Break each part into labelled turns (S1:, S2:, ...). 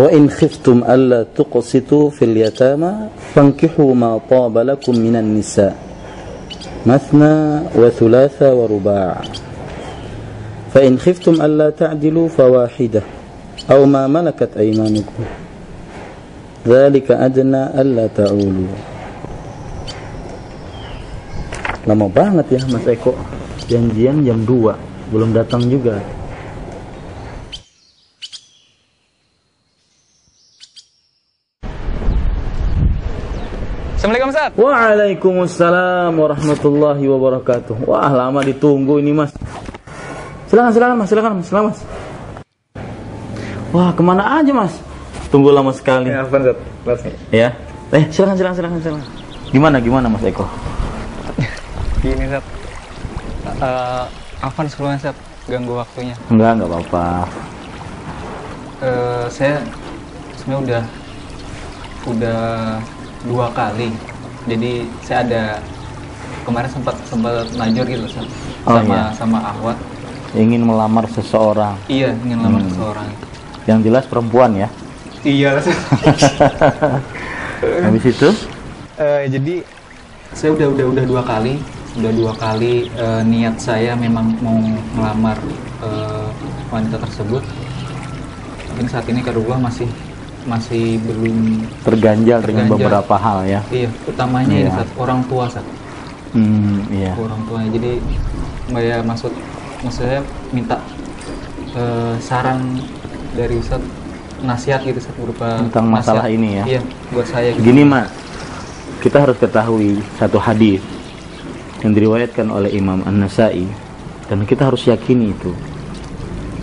S1: Wa in khiftum alla tuqsitu fil yatama fankihu ma taba lakum minan nisa mathna wa thulatha wa ruba'. Fa in khiftum alla ta'dilu fawahidah aw ma malakat aymanukum. Dzalika adna alla ta'ulu. Lama banget ya Mas Eko. Janjian jam 2 belum datang juga.
S2: Assalamualaikum Ustaz.
S1: Waalaikumsalam warahmatullahi wabarakatuh. Wah, lama ditunggu ini Mas. Silakan Mas. Wah, kemana aja Mas? Tunggu lama sekali.
S2: Ya, Ustaz.
S1: Ya. Silakan. Gimana Mas Eko?
S2: Gini Ustaz. Afwan sebelumnya Ustaz, ganggu waktunya.
S1: Enggak apa-apa.
S2: Saya sebenarnya udah 2 kali. Jadi saya ada kemarin sempat najor gitu Ustaz. Sama Ahwat.
S1: Ingin melamar seseorang.
S2: Iya, ingin melamar seseorang.
S1: Yang jelas perempuan ya.
S2: Iya Ustaz.
S1: Habis itu?
S2: Jadi saya udah 2 kali. Udah 2 kali niat saya memang mau melamar wanita tersebut. Mungkin saat ini kedua masih belum
S1: terganjal dengan beberapa hal ya.
S2: Iya, utamanya ini Ustaz, orang tua Ustaz.
S1: Iya.
S2: Orang tuanya. Jadi maksud saya minta saran dari Ustaz, nasihat gitu Ustaz, berupa
S1: tentang masalah
S2: nasihat.
S1: ini ya.
S2: Iya, buat saya gitu.
S1: Gini Mas, kita harus ketahui satu hadis yang diriwayatkan oleh Imam An-Nasa'i, dan kita harus yakini itu,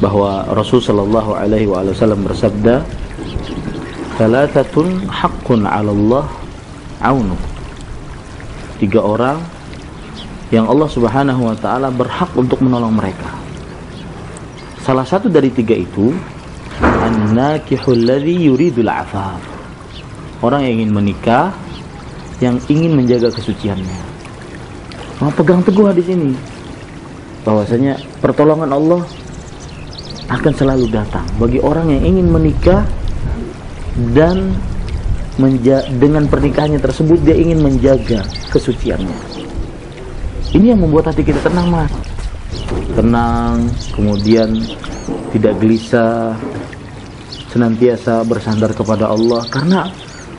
S1: bahwa Rasul sallallahu alaihi wasallam bersabda, "Thalathatun haqqun 'ala Allah aunu." 3 orang yang Allah Subhanahu wa taala berhak untuk menolong mereka. Salah satu dari 3 itu an-nakihul ladzi yuridul 'afaf. Orang yang ingin menikah, yang ingin menjaga kesuciannya. Mau pegang teguh hadis ini, bahwasanya pertolongan Allah akan selalu datang bagi orang yang ingin menikah, dan dengan pernikahannya tersebut dia ingin menjaga kesuciannya. Ini yang membuat hati kita tenang Mas. Tenang, kemudian tidak gelisah, senantiasa bersandar kepada Allah, karena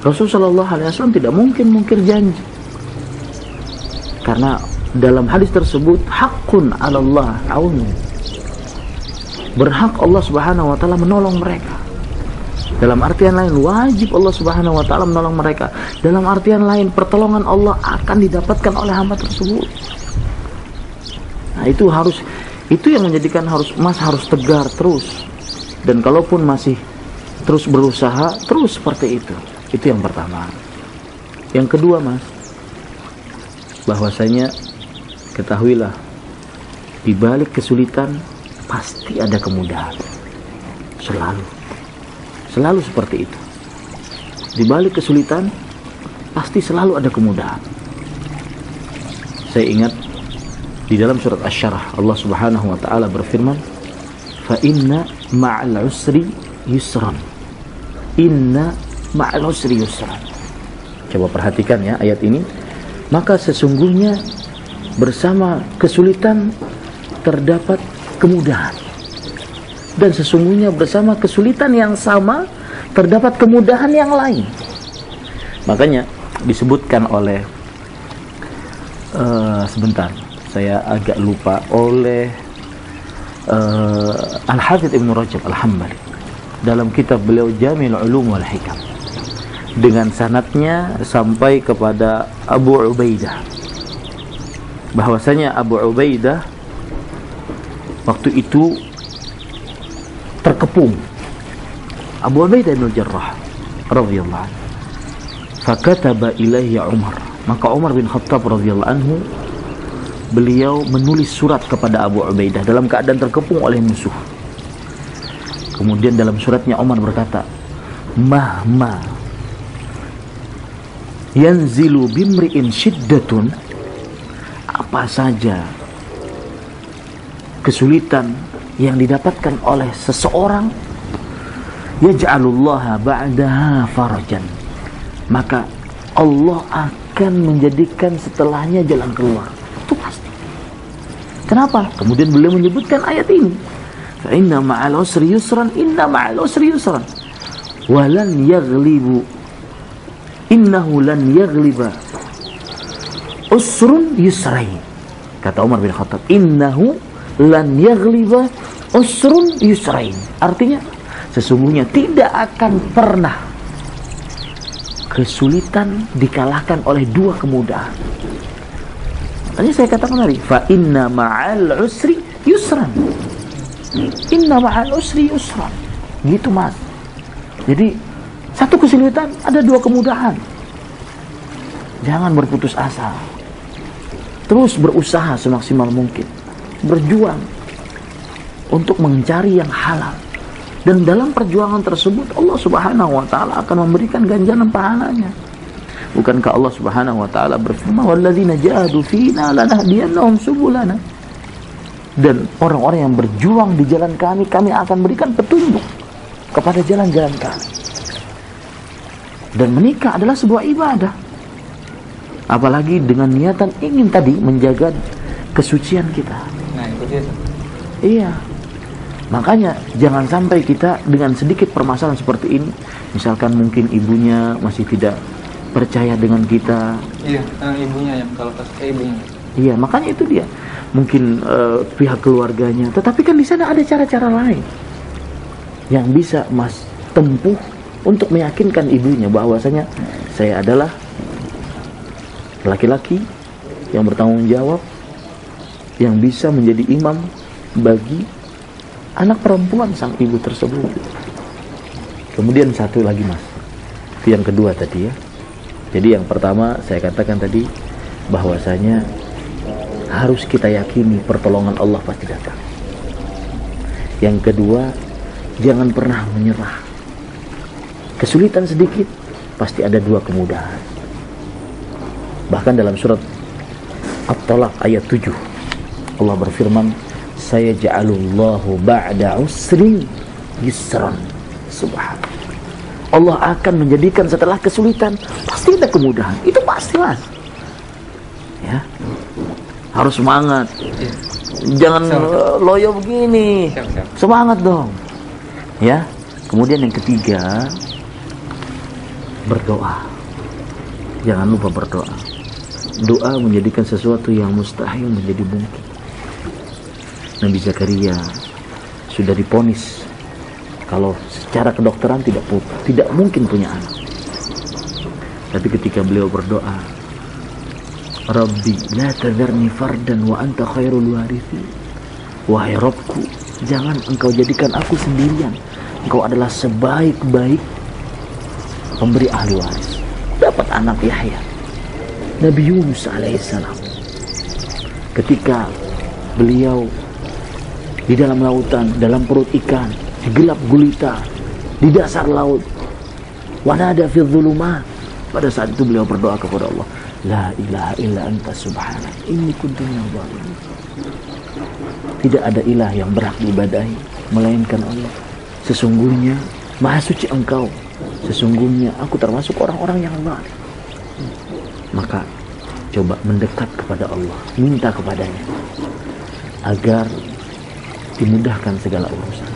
S1: Rasulullah SAW tidak mungkin mungkir janji. Karena dalam hadis tersebut haqqun 'ala Allah aunu. Berhak Allah Subhanahu wa taala menolong mereka. Dalam artian lain, wajib Allah Subhanahu wa taala menolong mereka. Dalam artian lain, pertolongan Allah akan didapatkan oleh hamba tersebut. Nah, itu yang menjadikan Mas harus tegar terus. Dan kalaupun masih terus berusaha, terus seperti itu. Itu yang pertama. Yang kedua Mas, bahwasanya ketahuilah, di balik kesulitan pasti ada kemudahan. Selalu seperti itu. Di balik kesulitan pasti selalu ada kemudahan. Saya ingat di dalam surat Asy-Syarah, Allah Subhanahu wa taala berfirman, "Fa inna ma'al usri yusran." Inna ma'al usri yusran. Coba perhatikan ya ayat ini. Maka sesungguhnya bersama kesulitan terdapat kemudahan, dan sesungguhnya bersama kesulitan yang sama terdapat kemudahan yang lain. Makanya disebutkan oleh sebentar, saya agak lupa, oleh Al-Hafidz Ibnu Rajab Al-Hambali dalam kitab beliau Jami'ul Ulum wal Hikam, dengan sanadnya sampai kepada Abu Ubaidah, bahwasanya Abu Ubaidah waktu itu terkepung. Abu Ubaidah bin Jarrah radhiyallahu anhu, fakataba ilaihi Umar, maka Umar bin Khattab radhiyallahu anhu, beliau menulis surat kepada Abu Ubaidah dalam keadaan terkepung oleh musuh. Kemudian dalam suratnya Umar berkata, "Mahma yanzilu bimri'in syiddatun," apa saja kesulitan yang didapatkan oleh seseorang, yaj'alullaha ba'daha farajan, maka Allah akan menjadikan setelahnya jalan keluar. Itu pasti. Kenapa? Kemudian beliau menyebutkan ayat ini, fa inna ma'al usri yusran, inna ma'al usri yusran, walan yaghlibu, innahu lan yaghliba usrun yusrain. Kata Umar bin Khattab, innahu lan yaghliba usrun yusrain. Artinya, sesungguhnya tidak akan pernah kesulitan dikalahkan oleh dua kemudahan. Makanya saya katakan tadi, fa inna ma'al usri yusran, inna ma'al usri yusran. Gitu mas. Jadi satu kesulitan ada dua kemudahan. Jangan berputus asa. Terus berusaha semaksimal mungkin, berjuang untuk mencari yang halal. Dan dalam perjuangan tersebut Allah Subhanahu wa taala akan memberikan ganjaran pahalanya. Bukankah Allah Subhanahu wa taala berfirman, "Walladzina jahadu fina lanahdiyannahum subulana." Dan orang-orang yang berjuang di jalan kami, kami akan berikan petunjuk kepada jalan-jalan kami. Dan menikah adalah sebuah ibadah. Apalagi dengan niatan ingin tadi menjaga kesucian kita.
S2: Nah, itu dia.
S1: Iya. Makanya jangan sampai kita dengan sedikit permasalahan seperti ini, misalkan mungkin ibunya masih tidak percaya dengan kita.
S2: Iya, ibunya yang kalau pas ibunya.
S1: Iya, makanya itu dia. Mungkin pihak keluarganya, tetapi kan di sana ada cara-cara lain yang bisa Mas tempuh untuk meyakinkan ibunya bahwasanya saya adalah laki-laki yang bertanggung jawab, yang bisa menjadi imam bagi anak perempuan sang ibu tersebut. Kemudian satu lagi mas, itu yang kedua tadi ya. Jadi yang pertama saya katakan tadi bahwasanya harus kita yakini pertolongan Allah pasti datang. Yang kedua, jangan pernah menyerah. Kesulitan sedikit pasti ada dua kemudahan. Bahkan dalam surat At-Talaq ayat 7 Allah berfirman, saya ja'alullahu ba'da usri yusran. Subhanallah. Allah akan menjadikan setelah kesulitan pasti ada kemudahan. Itu pasti mas. Ya, harus semangat. Jangan loyo begini. Semangat dong. Ya. Kemudian yang ketiga, berdoa. Jangan lupa berdoa. Doa menjadikan sesuatu yang mustahil menjadi mungkin. Nabi Zakaria sudah diponis kalau secara kedokteran tidak mungkin punya anak. Tapi ketika beliau berdoa, Rabbi la tadharni fardan wa anta khairul warithin. Wahai Rabbku, jangan engkau jadikan aku sendirian. Engkau adalah sebaik-baik pemberi ahli waris. Dapat anak Yahya. Nabi Yunus alaihissalam, ketika beliau di dalam lautan, dalam perut ikan, di gelap gulita, di dasar laut, wanada fi dhulumat. Pada saat itu beliau berdoa kepada Allah, la ilaha illa anta subhanak inni kuntu minadh dhalimin. Tidak ada ilah yang berhak diibadahi melainkan Allah. Sesungguhnya maha suci engkau. Sesungguhnya aku termasuk orang-orang yang zalim. Maka coba mendekat kepada Allah, minta kepadanya agar dimudahkan segala urusan.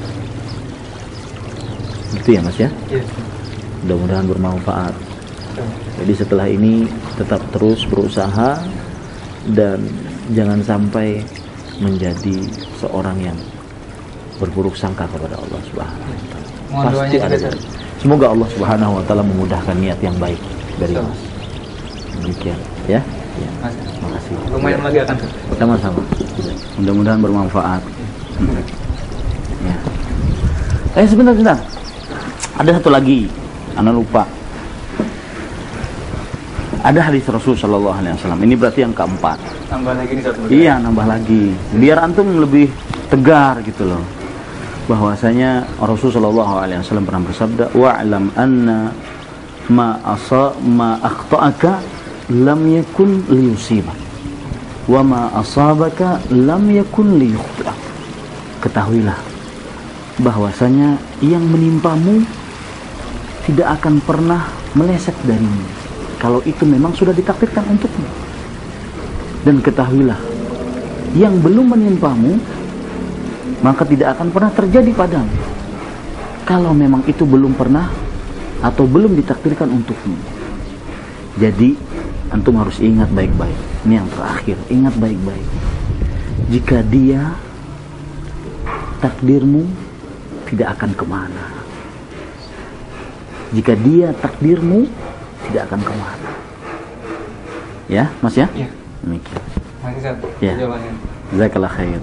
S1: Gitu ya mas ya? Iya. Mudah-mudahan bermanfaat. Jadi setelah ini tetap terus berusaha dan jangan sampai menjadi seorang yang berburuk sangka kepada Allah Subhanahu wa taala. Pasti ada. Semoga Allah Subhanahu wa taala memudahkan niat yang baik dari mas. Demikian ya. Ya. Terima kasih.
S2: Lumayan lagi akan.
S1: Sama-sama. Mudah-mudahan bermanfaat. Ya. Sebentar. Ada satu lagi, ana lupa. Ada hadis Rasul sallallahu alaihi wasallam. Ini berarti yang keempat.
S2: Tambah lagi nih satu.
S1: Iya, nambah lagi. Biar antum lebih tegar gitu loh. Bahwasanya Rasul sallallahu alaihi wasallam pernah bersabda, "Wa'lam anna ma akhta'aka lam yakun liyusibak. Wa ma asabaka lam yakun liyukhti'ak." Ketahuilah bahwasanya yang menimpamu tidak akan pernah meleset darimu kalau itu memang sudah ditakdirkan untukmu. Dan ketahuilah, yang belum menimpamu maka tidak akan pernah terjadi padamu kalau memang itu belum pernah atau belum ditakdirkan untukmu. Jadi antum harus ingat baik-baik. Ini yang terakhir, ingat baik-baik. Jika dia takdirmu, tidak akan kemana. Jika dia takdirmu, tidak akan kemana. Ya, Mas ya?
S2: Iya.
S1: Demikian.
S2: Makasih, Ustaz.
S1: Ya.
S2: Jawabannya.
S1: Jazakallah khair.